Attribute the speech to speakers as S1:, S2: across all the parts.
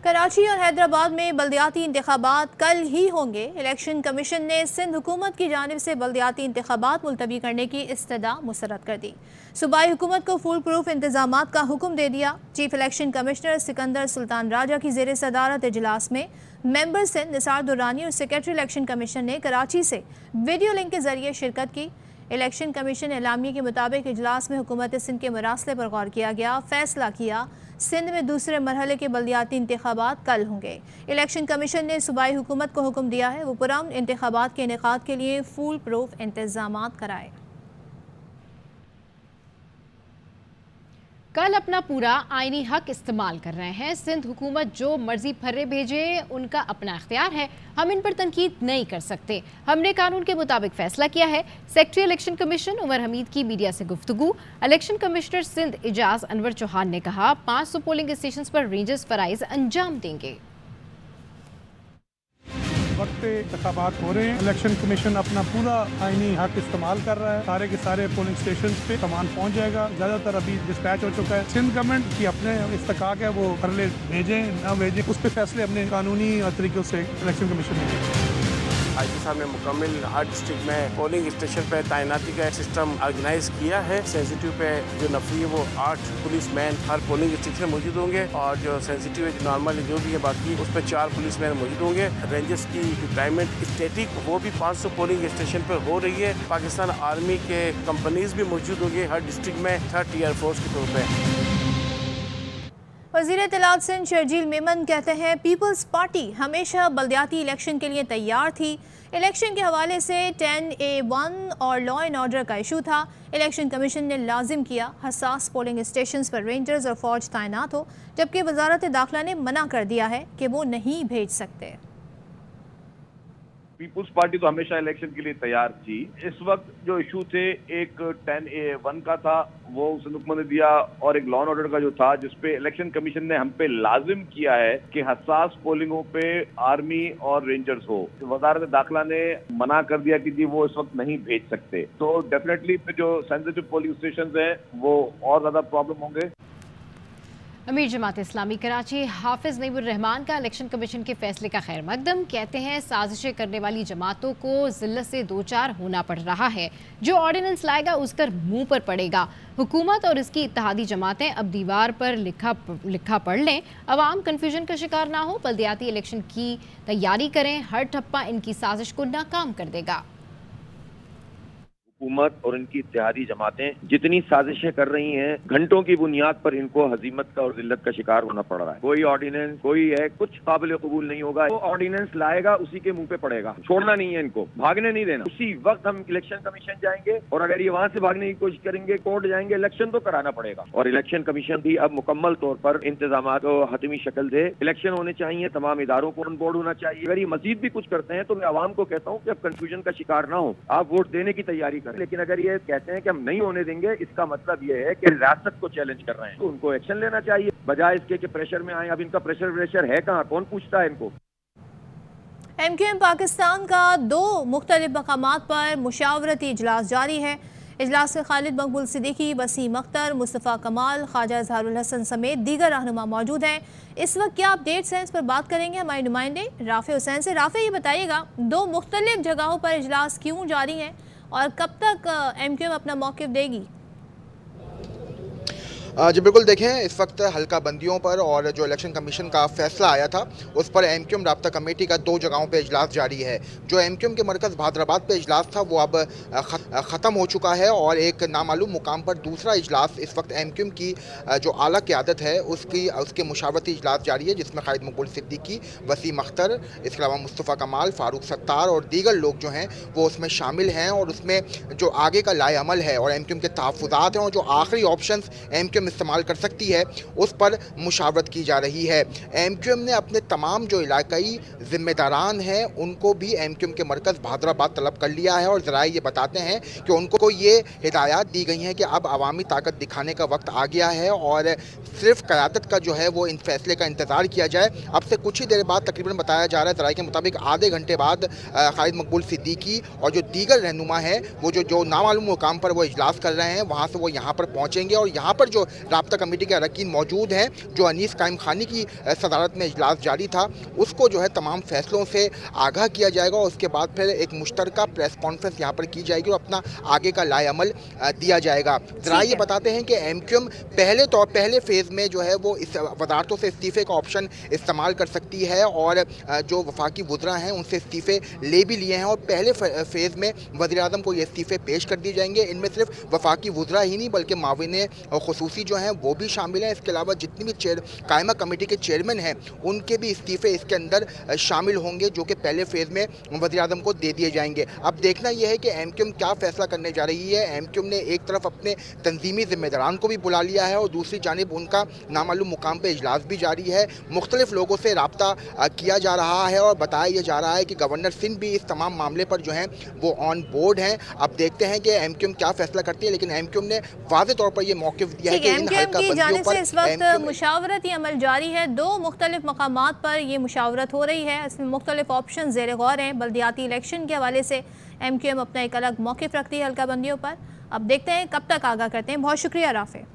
S1: कराची और हैदराबाद में बल्दियाती इंतखाबात कल ही होंगे। इलेक्शन कमीशन ने सिंध हुकूमत की जानिब से बल्दियाती इंतखाबात मुलतवी करने की इस्तदा मुस्तरद कर दी। सूबाई हुकूमत को फुल प्रूफ इंतजामात का हुक्म दे दिया। Chief election commissioner Sikandar Sultan Raja की ज़ेर सदारत इजलास में मेंबर सिंध निसार दुरानी और सेक्रेटरी इलेक्शन कमीशन ने कराची से वीडियो लिंक के जरिए शिरकत की। इलेक्शन कमीशन एलामिया के मुताबिक इजलास में हुकूमत सिंध के मरासले पर गौर किया गया। फैसला किया सिंध में दूसरे मरहले के बल्दियाती इंतखाबात कल होंगे। इलेक्शन कमीशन ने सूबाई हुकूमत को हुक्म दिया है वो पुरअमन इंतखाबात के इनेकाद के लिए फुल प्रूफ इंतजामात कराए।
S2: कल अपना पूरा आईनी हक इस्तेमाल कर रहे हैं। सिंध हुकूमत जो मर्जी फर्रे भेजे उनका अपना इख्तियार है, हम इन पर तनकीद नहीं कर सकते। हमने कानून के मुताबिक फैसला किया है। Secretary election commission Umar Hameed की मीडिया से गुफ्तगू। इलेक्शन कमिश्नर सिंध इजाज अनवर चौहान ने कहा 500 पोलिंग स्टेशन पर रेंजर्स फराइज अंजाम देंगे।
S3: वक्त पे इंतखाबात हो रहे हैं। इलेक्शन कमीशन अपना पूरा आईनी हक इस्तेमाल कर रहा है। सारे के सारे पोलिंग स्टेशन पे सामान पहुंच जाएगा। ज्यादातर अभी डिस्पैच हो चुका है। सिंध गवर्नमेंट की अपने इस्तकाक है, वो फरले भेजें ना भेजें, उस पर फैसले अपने कानूनी तरीकों से इलेक्शन कमीशन ने किए।
S4: आईजी साहब ने मुकम्मल हर डिस्ट्रिक्ट में पोलिंग स्टेशन पे तैनाती का सिस्टम ऑर्गेनाइज किया है। सेंसिटिव पे जो नफरी है वो 8 पुलिसमैन हर पोलिंग स्टेशन मौजूद होंगे और जो सेंसिटिव है नॉर्मल जो भी है बाकी उस पर 4 पुलिसमैन मौजूद होंगे। रेंजर्स की डिप्लॉयमेंट स्टैटिक वो भी 500 पोलिंग स्टेशन पर हो रही है। पाकिस्तान आर्मी के कंपनीज भी मौजूद होंगे हर डिस्ट्रिक्ट में 3rd ईयर फोर्स के तौर पर।
S1: वज़ीर इत्तलात सिंध शर्जील मेमन कहते हैं पीपल्स पार्टी हमेशा बल्दियाती इलेक्शन के लिए तैयार थी। इलेक्शन के हवाले से 10A1 और लॉ एंड ऑर्डर का इशू था। इलेक्शन कमीशन ने लाजिम किया हसास पोलिंग स्टेशन पर रेंजर्स और फौज तैनात हो, जबकि वजारत दाखिला ने मना कर दिया है कि वो नहीं भेज सकते।
S5: पीपुल्स पार्टी तो हमेशा इलेक्शन के लिए तैयार थी। इस वक्त जो इशू थे एक 10A1 का था वो सिंध हुकूमत ने दिया और एक लॉ एंड ऑर्डर का जो था जिसपे इलेक्शन कमीशन ने हम पे लाजिम किया है कि हसास पोलिंगों पे आर्मी और रेंजर्स हो। वजारत दाखिला ने मना कर दिया कि जी वो इस वक्त नहीं भेज सकते। तो डेफिनेटली जो सेंसिटिव पोलिंग स्टेशन है वो और ज्यादा प्रॉब्लम होंगे।
S2: अमीर जमात इस्लामी कराची हाफिज नईमुर रहमान का इलेक्शन कमीशन के फैसले का खैर मकदम। कहते हैं साजिशें करने वाली जमातों को जिल्लत से दो चार होना पड़ रहा है। जो ऑर्डिनेंस लाएगा उसका मुंह पर पड़ेगा। हुकूमत और इसकी इत्तेहादी जमातें अब दीवार पर लिखा पढ़ लें। अवाम कन्फ्यूजन का शिकार ना हो, बल्दियाती इलेक्शन की तैयारी करें। हर ठप्पा इनकी साजिश को नाकाम कर देगा।
S6: हुकूमत और इनकी इत्तेहादी जमातें जितनी साजिशें कर रही हैं, घंटों की बुनियाद पर इनको हजीमत का और जिल्लत का शिकार होना पड़ रहा है। कोई ऑर्डिनेंस कोई है कुछ काबिल कबूल नहीं होगा। वो ऑर्डिनेंस लाएगा उसी के मुंह पे पड़ेगा। छोड़ना नहीं है इनको, भागने नहीं देना। उसी वक्त हम इलेक्शन कमीशन जाएंगे और अगर ये वहां से भागने की कोशिश करेंगे कोर्ट जाएंगे। इलेक्शन तो कराना पड़ेगा और इलेक्शन कमीशन भी अब मुकम्मल तौर पर इंतजाम को हतमी शक्ल दे। इलेक्शन होने चाहिए, तमाम इदारों को ऑन बोर्ड होना चाहिए। अगर ये मजीद भी कुछ करते हैं तो मैं आवाम को कहता हूँ कि अब कंफ्यूजन का शिकार ना हो, आप वोट देने की तैयारी करें। लेकिन अगर ये कहते हैं कि हम नहीं होने देंगे, इसका मतलब ये है कि रियासत को चैलेंज कर रहे हैं, तो उनको एक्शन लेना चाहिए बजाय इसके कि प्रेशर में आए। अब इनका प्रेशर है कहाँ, कौन पूछता है इनको।
S1: MQM पाकिस्तान का 2 मुख्तलिफ मकामात पर मुशावरती इजलास जारी है। इजलास में खालिद मकबूल सिद्दीकी, वसीम अख्तर, मुस्तफ़ा कमाल, ख्वाजा इजहारुल हसन समेत दीगर रहनुमा मौजूद हैं। इस वक्त क्या अपडेट्स हैं, इस पर बात करेंगे हमारे नुमाइंदे राफ़े हुसैन से। राफ़े, ये बताइएगा 2 मुख्तलिफ जगहों पर इजलास क्यों जारी हैं और कब तक MQM अपना मौक़िफ़ देगी?
S7: जी बिल्कुल, देखें इस वक्त हल्का बंदियों पर और जो इलेक्शन कमीशन का फैसला आया था उस पर MQM राब्ता कमेटी का 2 जगहों पे इजलास जारी है। जो MQM के मरकज़ भादराबाद पे इजलास था वो अब ख़त्म हो चुका है और एक नामालूम मुकाम पर दूसरा इजलास इस वक्त MQM की जो आला क़यादत है उसके मुशावरती इजलास जारी है, जिसमें खालिद मकबूल सिद्दीकी, वसीम अख्तर, इसके अलावा मुस्तफ़ा कमाल, फ़ारूक सत्तार और दीगर लोग जो हैं वो उसमें शामिल हैं। और उसमें जो आगे का लाए अमल है और MQM के तहफ़्फ़ुज़ात हैं और जो आखिरी ऑप्शन MQM इस्तेमाल कर सकती है उस पर मुशावरत की जा रही है। MQM ने अपने तमाम जो इलाकाई जिम्मेदारान हैं उनको भी MQM के मरकज़ भादराबाद तलब कर लिया है और ज़राए ये बताते हैं कि उनको ये हिदायत दी गई हैं कि अब अवामी ताकत दिखाने का वक्त आ गया है और सिर्फ क़यादत का जो है वो इन फैसले का इंतज़ार किया जाए। अब से कुछ ही देर बाद तकरीबन बताया जा रहा है ज़राए के मुताबिक आधे घंटे बाद खालिद मकबूल सिद्दीकी और जो दीगर रहनुमा है वो जो नामालूम मुकाम पर वो इजलास कर रहे हैं वहाँ से वो यहाँ पर पहुँचेंगे और यहाँ पर जो राब्ता कमेटी के अरकान मौजूद हैं। जो अनीस कायम खानी की सदारत में इजलास जारी था, उसको जो है तमाम फैसलों से आगाह किया जाएगा और उसके बाद फिर एक मुश्तरका प्रेस कॉन्फ्रेंस यहाँ पर की जाएगी और अपना आगे का लाएअमल दिया जाएगा। जरा ये बताते हैं कि एमक्यूएम पहले फेज़ में जो है वो इस वजारतों से इस्तीफ़े का ऑप्शन इस्तेमाल कर सकती है और जो वफाकी वज़रा हैं उनसे इस्तीफ़े ले भी लिए हैं और पहले फेज़ में वज़ीर-ए-आज़म को ये इस्तीफ़े पेश कर दिए जाएंगे। इनमें सिर्फ वफाकी वज़रा ही नहीं बल्कि माविने ख़ुसूसी जो हैं वो भी शामिल हैं। इसके अलावा जितनी भी कायमा कमेटी के चेयरमैन हैं उनके भी इस्तीफ़े इसके अंदर शामिल होंगे, जो कि पहले फेज़ में वज़ीर-ए-आज़म को दे दिए जाएंगे। अब देखना यह है कि एमक्यूएम क्या फ़ैसला करने जा रही है। एमक्यूएम ने एक तरफ अपने तंजीमी ज़िम्मेदारान को भी बुला लिया है और दूसरी जानिब उनका नामालूम मुकाम पर इजलास भी जारी है। मुख्तलिफ लोगों से रब्ता किया जा रहा है और बताया यह जा रहा है कि गवर्नर सिंध भी इस तमाम मामले पर जो हैं वो ऑन बोर्ड हैं। अब देखते हैं कि एमक्यूएम क्या फैसला करती है, लेकिन एमक्यूएम ने वाज़े तौर पर यह मौक़िफ़ दिया है कि इन हल्का बंदियों पर
S1: इस वक्त मुशावरती अमल जारी है। 2 मुख्तलिफ मकामात पर यह मुशावरत हो रही है। इसमें मुख्तलिफ ऑप्शन ज़ेर गौर हैं। बल्दियाती इलेक्शन के हवाले से एमक्यूएम अपना एक अलग मौक़िफ़ रखती है हल्का बंदियों पर। अब देखते हैं कब तक आगाह करते हैं। बहुत शुक्रिया राफे।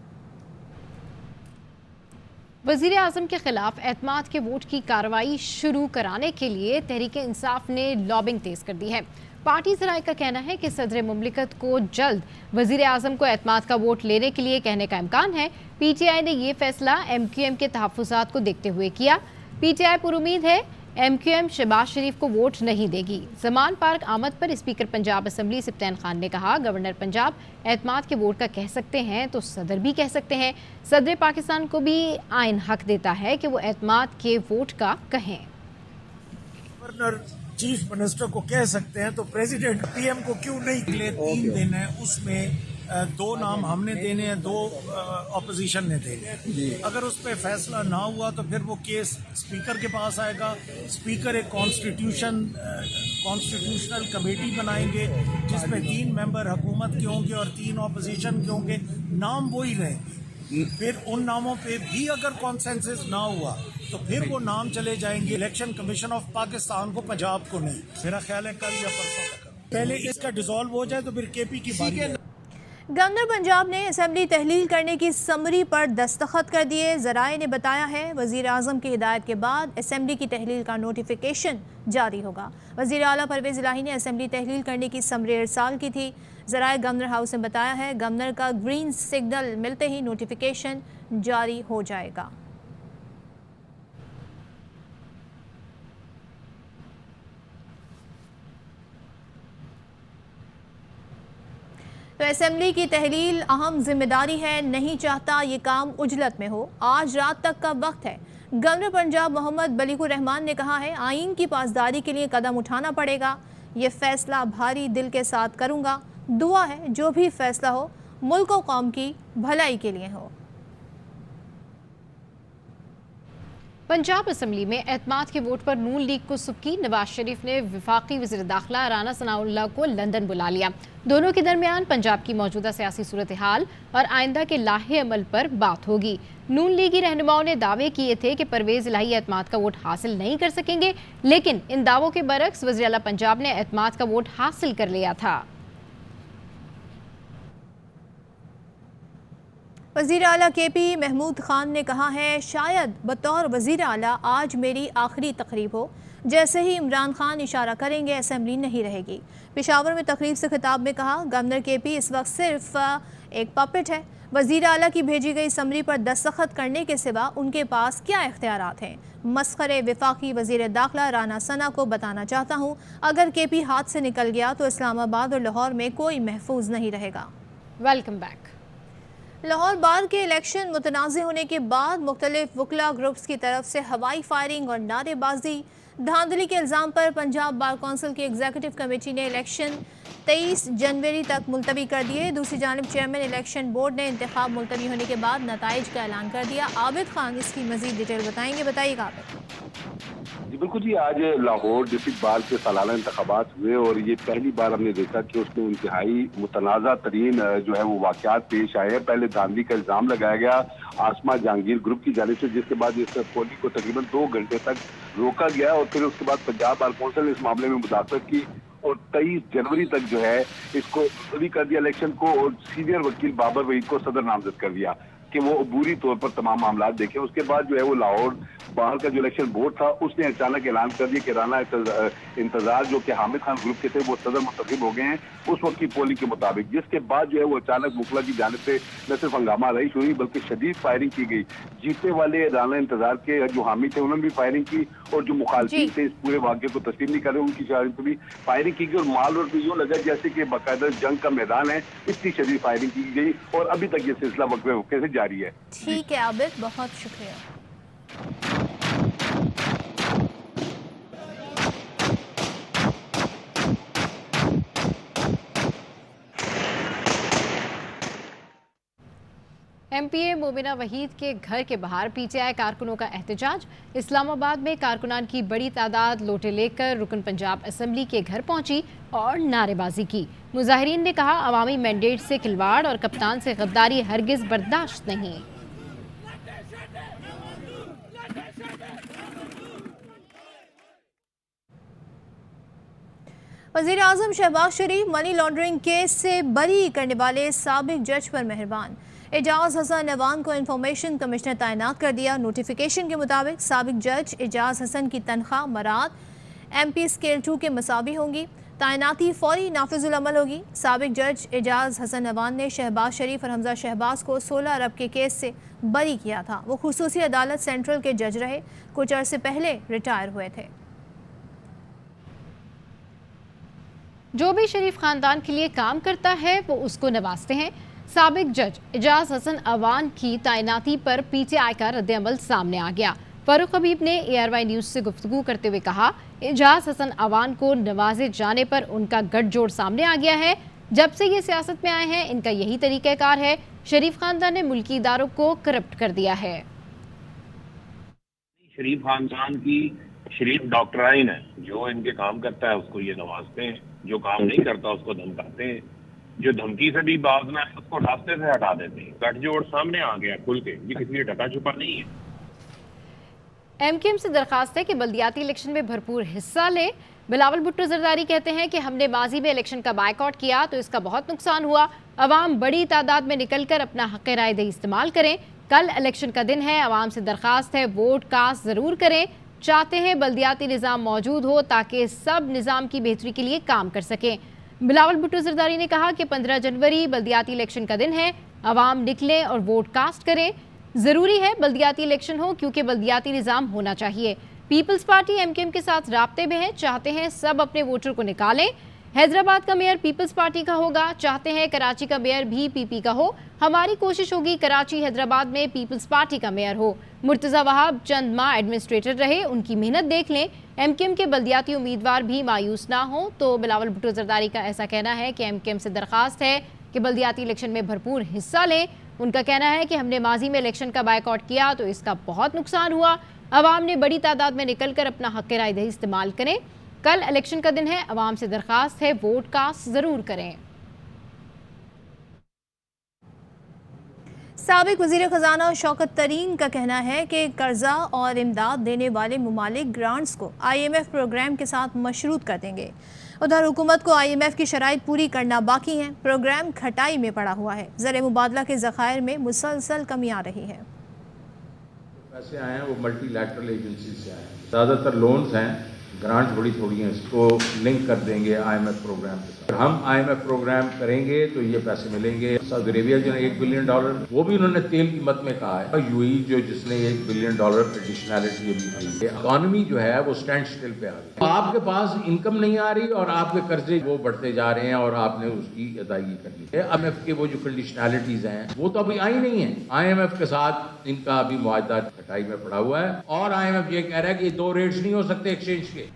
S2: वज़ीर आज़म के खिलाफ एतमाद के वोट की कार्रवाई शुरू कराने के लिए तहरीक इंसाफ ने लॉबिंग तेज कर दी है। पार्टी ज़राए का कहना है कि सदर मुमलिकत को जल्द वज़ीर आज़म को एतमाद का वोट लेने के लिए कहने का इम्कान है। पीटीआई ने यह फैसला एमक्यूएम के तहफ़्फ़ुज़ात को देखते हुए किया। पीटीआई पुरुमीद है एमक्यूएम शहबाज शरीफ को वोट नहीं देगी। जमान पार्क आमद पर स्पीकर पंजाब असम्बली सिप्तान खान ने कहा, गवर्नर पंजाब एतमाद के वोट का कह सकते हैं तो सदर भी कह सकते हैं। सदर पाकिस्तान को भी आइन हक देता है कि वो एतमाद के वोट का कहें।
S8: गवर्नर चीफ मिनिस्टर को कह सकते हैं तो प्रेसिडेंट पीएम को क्यों नहीं ले? 3 दिन है, उसमें 2 नाम हमने देने हैं, 2 ऑपोजिशन ने देने। अगर उस पर फैसला ना हुआ तो फिर वो केस स्पीकर के पास आएगा। स्पीकर एक कॉन्स्टिट्यूशनल कमेटी बनाएंगे जिसमें 3 मेंबर हुकूमत के होंगे और 3 ऑपोजिशन के होंगे। नाम वही रहेंगे। फिर उन नामों पे भी अगर कॉन्सेंसस ना हुआ तो फिर वो नाम चले जाएंगे इलेक्शन कमीशन ऑफ पाकिस्तान को, पंजाब को नहीं। मेरा ख्याल है कल या परसों तक पहले इसका डिसॉल्व हो जाए तो फिर केपी की बारी है।
S1: गवर्नर पंजाब ने असेंबली तहलील करने की समरी पर दस्तखत कर दिए। ज़राए ने बताया है वज़ीर आज़म की हिदायत के बाद असेंबली की तहलील का नोटिफिकेशन जारी होगा। वज़ीर आला परवेज़ इलाही ने असेंबली तहलील करने की समरी इरसाल की थी। ज़राए गवर्नर हाउस ने बताया है गवर्नर का ग्रीन सिग्नल मिलते ही नोटिफिकेशन जारी हो जाएगा। तो असेंबली की तहलील अहम जिम्मेदारी है, नहीं चाहता ये काम उजलत में हो। आज रात तक का वक्त है। गवर्नर पंजाब मोहम्मद बलीगुर रहमान ने कहा है आइन की पासदारी के लिए कदम उठाना पड़ेगा। ये फैसला भारी दिल के साथ करूंगा। दुआ है जो भी फैसला हो मुल्क और कौम की भलाई के लिए हो।
S2: पंजाब असम्बली में एतमाद के वोट पर नून लीग को सुबकी। नवाज शरीफ ने वफाकी वज़ीर दाखिला राना सनाउल्लाह को लंदन बुला लिया। दोनों के दरमियान पंजाब की मौजूदा सियासी सूरत हाल और आइंदा के लाहे अमल पर बात होगी। नून लीगी रहनुमाओं ने दावे किए थे कि परवेज़ इलाही एतमाद का वोट हासिल नहीं कर सकेंगे, लेकिन इन दावों के बरक्स वज़ीर आला पंजाब ने एतमाद का वोट हासिल कर लिया था।
S1: वज़ीर आला केपी महमूद खान ने कहा है शायद बतौर वज़ीर आला आज मेरी आखिरी तकरीब हो। जैसे ही इमरान खान इशारा करेंगे असेंबली नहीं रहेगी। पेशावर में तकरीब से खिताब में कहा गवर्नर केपी इस वक्त सिर्फ एक पपेट है। वज़ीर आला की भेजी गई समरी पर दस्तखत करने के सिवा उनके पास क्या इख्तियारात हैं। मस्खरे वफाकी वज़ीर दाखिला राना सना को बताना चाहता हूँ अगर केपी हाथ से निकल गया तो इस्लामाबाद और लाहौर में कोई महफूज नहीं रहेगा।
S2: Welcome back.
S1: लाहौर बार के इलेक्शन मुतनाज़ होने के बाद मुख्तलिफ वकला ग्रुप्स की तरफ से हवाई फायरिंग और नारेबाजी धांधली के इल्ज़ाम पर पंजाब बार कौंसिल की एग्जीक्यूटिव कमेटी ने इलेक्शन 23 जनवरी तक मुलतवी कर दिए। दूसरी जानिब चेयरमैन इलेक्शन बोर्ड ने इंतखाब मुलतवी होने के बाद नताइज का ऐलान कर दिया। आबिद खान इसकी मज़ीद डिटेल बताएंगे। बताइएगा आबिद।
S9: जी बिल्कुल जी, आज लाहौर डिस्ट्रिक्ट बार के सालाना इंतखाबात हुए और ये पहली बार हमने देखा कि उसमें इंतहाई मुतनाज़ा तरीन जो है वो वाक़यात पेश आए हैं। पहले धांधली का इल्ज़ाम लगाया गया आसमा जहांगीर ग्रुप की जानिब से, जिसके बाद इस पोलिंग को तकरीबन 2 घंटे तक रोका गया और फिर उसके बाद पंजाब बार कौंसिल ने इस मामले में मुदाखलत की और 23 जनवरी तक जो है इसको मुलतवी कर दिया इलेक्शन को और सीनियर वकील बाबर वहीद को सदर नामजद कर दिया। कि वो अबूरी तौर पर तमाम मामला देखें। उसके बाद जो है वो लाहौर बाहर का जो इलेक्शन बोर्ड था उसने अचानक ऐलान कर दिया कि राना इंतजार जो कि हामिद खान ग्रुप के थे वो सदर मुंतखब हो गए हैं उस वक्त की पोलिंग के मुताबिक, जिसके बाद जो है वो अचानक मुखला की जानिब से न सिर्फ हंगामा रही हुई बल्कि शदीद फायरिंग की गई। जीतने वाले राना इंतजार के जो हामी थे उन्होंने भी फायरिंग की और जो मुखालफिन थे इस पूरे वाक़े को तस्लीम नहीं कर रहे उनकी जानिब भी फायरिंग की गई और माल रोड पर यूँ लगा जैसे कि बाकायदा जंग का मैदान है, इतनी शदीद फायरिंग की गई और अभी तक ये सिलसिला वक्फे से जारी है।
S1: ठीक है आबिद, बहुत शुक्रिया।
S2: एमपीए मोमिना वहीद के घर के बाहर पीटीआई कारकुनों का एहतजाज। इस्लामाबाद में कारकुनान की बड़ी तादाद लोटे लेकर रुकन पंजाब असेंबली के घर पहुंची और नारेबाजी की। मुजाहिरीन ने कहा अवामी मैंडेट से खिलवाड़ और कप्तान से गद्दारी हरगिज बर्दाश्त नहीं।
S1: वज़ीर आज़म शहबाज शरीफ मनी लॉन्ड्रिंग केस से बरी करने वाले साबिक जज पर मेहरबान। एजाज हसन अवान को इंफॉर्मेशन कमिश्नर तैनात कर दिया। नोटिफिकेशन के मुताबिक साबिक जज एजाज हसन की तनख्वाह मराद MP स्केल 2 के मसावी होंगी। तैनाती फौरी नाफिजुल अमल होगी। साबिक जज एजाज हसन अवान ने शहबाज शरीफ और हमजा शहबाज को 16 अरब के केस से बरी किया था। वो खुसूसी अदालत सेंट्रल के जज रहे, कुछ अरसे पहले रिटायर हुए थे।
S2: जो भी शरीफ खानदान के लिए काम करता है वो उसको नवाजते हैं। साबिक जज एजाज हसन अवान की तैनाती पर पीटीआई का रद्द-ए-अमल सामने आ गया। फारूक हबीब ने ARY न्यूज़ से गुफ्तगू करते हुए कहा एजाज हसन अवान को नवाजे जाने पर उनका गठजोड़ सामने आ गया है। जब से ये सियासत में आए हैं इनका यही तरीक़ाकार है। शरीफ खानदान ने मुल्की इदारों को करप्ट कर दिया है।
S10: शरीफ खानदान की शरीफ डॉक्टराइन है, जो इनके काम करता है उसको ये नवाजते हैं, जो काम नहीं करता उसको धमकाते हैं, जो धमकी से भी बाज ना है उसको रास्ते से हटा देते हैं। गठजोड़ सामने आ गया खुल के, ये किसी लिए ढका छुपा नहीं है।
S2: MQM से दरखास्त है कि बल्दियाती इलेक्शन में भरपूर हिस्सा ले। बिलावल भुट्टो जरदारी कहते हैं कि हमने माजी में इलेक्शन का बायकॉट किया तो इसका बहुत नुकसान हुआ। अवाम बड़ी तादाद में निकलकर अपना हक राय दही इस्तेमाल करें। कल इलेक्शन का दिन है, अवाम से दरखास्त है वोट कास्ट ज़रूर करें। चाहते हैं बल्दियाती निज़ाम मौजूद हो ताकि सब निज़ाम की बेहतरी के लिए काम कर सकें। बिलावल भुट्टो जरदारी ने कहा कि 15 जनवरी बल्दियाती इलेक्शन का दिन है, अवाम निकलें और वोट कास्ट करें। ज़रूरी है बल्दियाती इलेक्शन हो क्योंकि बल्दियाती निज़ाम होना चाहिए। पीपल्स पार्टी MQM के साथ राब्ते में है, चाहते हैं सब अपने वोटर को निकालें। हैदराबाद का मेयर पीपल्स पार्टी का होगा, चाहते हैं कराची का मेयर भी PP का हो। हमारी कोशिश होगी कराची हैदराबाद में पीपल्स पार्टी का मेयर हो। मुर्तज़ा वहाब चंद माह एडमिनिस्ट्रेटर रहे, उनकी मेहनत देख लें। MQM के बल्दियाती उम्मीदवार भी मायूस ना हो। तो बिलावल भुट्टो जरदारी का ऐसा कहना है कि MQM से दरखास्त है कि बल्दियाती इलेक्शन में भरपूर हिस्सा लें। उनका कहना है कि हमने माजी में इलेक्शन का बायकॉट किया तो इसका बहुत नुकसान हुआ। अवाम ने बड़ी तादाद में निकलकर अपना हक राय दही इस्तेमाल करें। कल इलेक्शन का दिन है, अवाम से दरखास्त है वोट कास्ट ज़रूर करें।
S1: साबिक वज़ीर ख़जाना शौकत तरीन का कहना है कि कर्जा और इमदाद देने वाले ममालिक ग्रांट्स को IMF प्रोग्राम के साथ मशरूत कर देंगे। उधर हुकूमत को IMF की शराइत पूरी करना बाकी है। प्रोग्राम खटाई में पड़ा हुआ है। ज़र मुबादला के ज़खायर में मुसलसल कमी आ रही है।
S11: पैसे आए हैं वो मल्टीलैटरल एजेंसी से आए हैं, ज़्यादातर लोन्स हैं, ग्रांट्स बड़ी थोड़ी हैं। इसको लिंक कर देंगे IMF प्रोग्राम के साथ। हम IMF प्रोग्राम करेंगे तो ये पैसे मिलेंगे। सऊदी अरेबिया जो $1 बिलियन वो भी उन्होंने तेल की मत में कहा है। UAE जो जिसने $1 बिलियन एडिशनैलिटी अभी दी है। इकॉनमी जो है वो स्टैंड स्टिल पे आ गई। तो आपके पास इनकम नहीं आ रही और आपके कर्जे वो बढ़ते जा रहे हैं और आपने उसकी अदायगी करनी है। IMF के वो जो कंडीशनैलिटीज हैं वो तो अभी आई नहीं है। IMF के साथ इनका अभी मुआहदा खटाई में पड़ा हुआ है और IMF ये कह रहा है कि 2 रेट्स नहीं हो सकते एक्सचेंज के।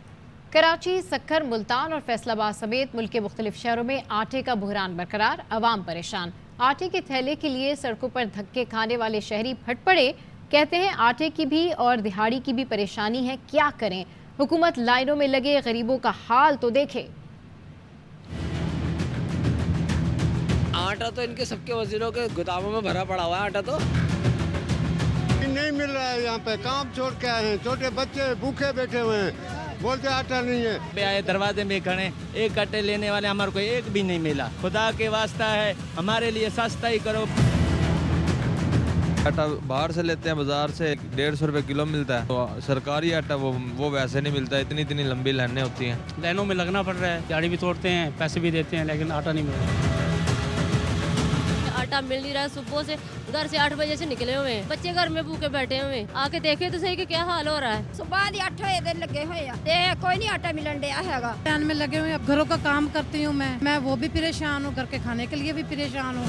S2: कराची, सक्खर, मुल्तान और फैसलाबाद समेत मुल्क के मुख्तलिफ शहरों में आटे का बहरान बरकरार, अवाम परेशान। आटे के थैले के लिए सड़कों पर धक्के खाने वाले शहरी फट पड़े। कहते हैं आटे की भी और दिहाड़ी की भी परेशानी है, क्या करें। हुकूमत लाइनों में लगे गरीबों का हाल तो देखे।
S12: आटा तो इनके सबके वजीरों के गोदामों में भरा पड़ा हुआ है। आटा तो
S13: नहीं मिल रहा है। यहाँ पे काम छोड़ के आए हैं, छोटे बच्चे भूखे बैठे हुए हैं, बोलते आटा नहीं है।
S12: आए दरवाजे में खड़े, एक आटे लेने वाले हमारे को एक भी नहीं मिला। खुदा के वास्ता है हमारे लिए सस्ता ही करो।
S14: आटा बाहर से लेते हैं, बाजार से 150 रुपए किलो मिलता है, तो सरकारी आटा वो वैसे नहीं मिलता, इतनी लंबी लाइनें होती हैं।
S12: लाइनों में लगना पड़ रहा है, दिहाड़ी भी तोड़ते हैं, पैसे भी देते हैं, लेकिन आटा नहीं मिल रहा।
S15: आटा मिल नहीं रहा है, सुबह से घर से 8 बजे से निकले हुए हैं, बच्चे घर में भूखे बैठे हुए हैं, आके देखे तो सही कि क्या हाल हो रहा है।
S16: सुबह दी 8 बजे लगे हुए हैं, कोई नहीं आटा मिलन दिया हैगा।
S17: में लगे हुए हैं, घरों का काम करती हूँ मैं वो भी परेशान हूँ, घर के खाने के लिए भी परेशान हूँ।